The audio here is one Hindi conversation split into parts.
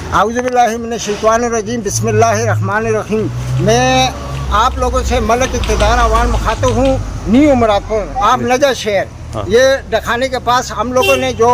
आऊज़ुबिल्लाहिमिनश्शैतानिर्रजीम बिस्मिल्लाहिर्रहमानिर्रहीम। मैं आप लोगों से मलक इक़्तिदार अवान मुखातिब हूँ। न्यू मुरादपुर आप नजर शहर ये दिखाने के पास हम लोगों ने जो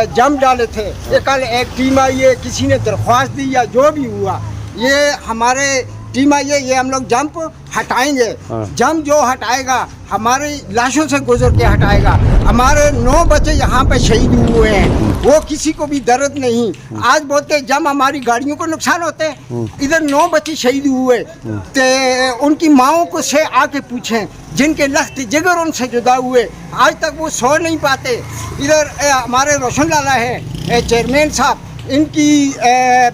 जम डाले थे, ये कल एक टीम आई है, किसी ने दरख्वास्त दी या जो भी हुआ, ये हमारे टीम आई है, ये हम लोग जंप हटाएंगे। जंप जो हटाएगा हमारी लाशों से गुजर के हटाएगा। हमारे 9 बच्चे यहाँ पे शहीद हुए हैं, वो किसी को भी दर्द नहीं। आज बोलते जब हमारी गाड़ियों को नुकसान होते हैं, इधर 9 बच्चे शहीद हुए, तो उनकी माओं को से आके पूछें, जिनके लख्त जिगर उनसे जुदा हुए, आज तक वो सो नहीं पाते। इधर हमारे रोशन लाला है चेयरमैन साहब, इनकी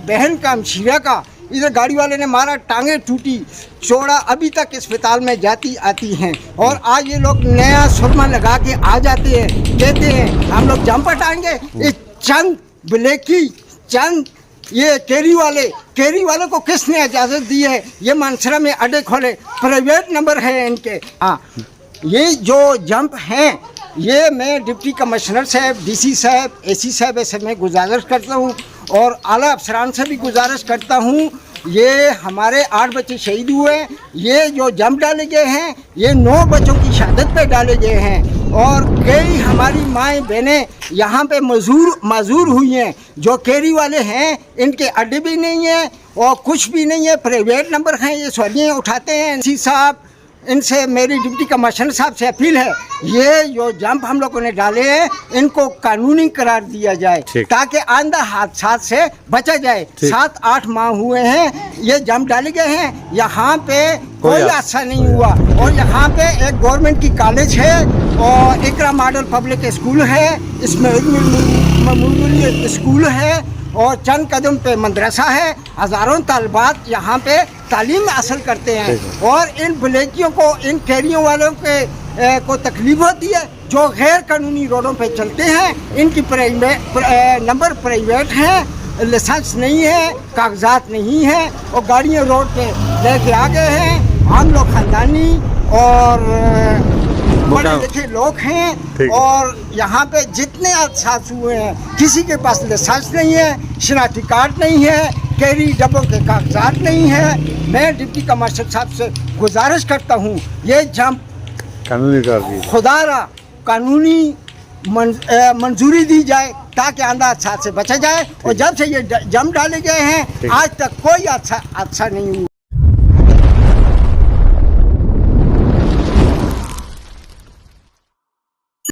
बहन का हमशीरा का इधर गाड़ी वाले ने मारा, टांगे टूटी, चौड़ा अभी तक अस्पताल में जाती आती हैं। और आज ये लोग नया सुरमा लगा के आ जाते हैं, कहते हैं हम लोग जंप हटाएंगे। ये चंद ब्लेकी, चंद ये केरी वाले को किसने इजाज़त दी है ये मानसरा में अड्डे खोले? प्राइवेट नंबर है इनके। हाँ, ये जो जंप हैं, ये मैं डिप्टी कमिश्नर साहब, डीसी साहब, एसी साहब से मैं गुजारिश करता हूँ और आला अफसरान से भी गुजारिश करता हूँ। ये हमारे 8 बच्चे शहीद हुए, ये जो जंप डाले गए हैं, ये 9 बच्चों की शहादत पे डाले गए हैं। और कई हमारी माएँ बहनें यहाँ पे मजूर हुई हैं। जो केरी वाले हैं, इनके अड्डे भी नहीं हैं और कुछ भी नहीं है, प्राइवेट नंबर हैं, ये सवालियाँ उठाते हैं। एसी साहब, इनसे मेरी डिप्टी कमिश्नर साहब से अपील है, ये जो जंप हम लोगों ने डाले हैं, इनको कानूनी करार दिया जाए ताकि आइंदा हादसा से बचा जाए। 7-8 माह हुए हैं ये जंप डाले गए हैं, यहाँ पे कोई हादसा नहीं हुआ। और यहाँ पे एक गवर्नमेंट की कॉलेज है और इकरा मॉडल पब्लिक स्कूल है, इसमें मेमोरियल स्कूल है और चंद कदम पे मदरसा है। हज़ारों तलबात यहाँ पे तालीम हासिल करते हैं। और इन ब्लेकियों को, इन कैरियों वालों के को तकलीफ होती है जो गैर कानूनी रोडों पे चलते हैं। इनकी नंबर प्राइवेट हैं, लाइसेंस नहीं है, कागजात नहीं है और गाड़ियाँ रोड पे लेके आ गए हैं। हम लोग ख़ानदानी और बड़े लिखे लोग हैं और यहाँ पे जितने हादसा हुए हैं, किसी के पास लाइसेंस नहीं है, शनाख्ती कार्ड नहीं है, कैरी डब्बों के कागजात नहीं है। मैं डिप्टी कमिश्नर साहब से गुजारिश करता हूँ, ये जंप कानूनी कर दी, खुदारा कानूनी मंजूरी दी जाए ताकि आंदा हादसा से बचा जाए। और जब से ये जंप डाले गए हैं, आज तक कोई हादसा नहीं हुआ।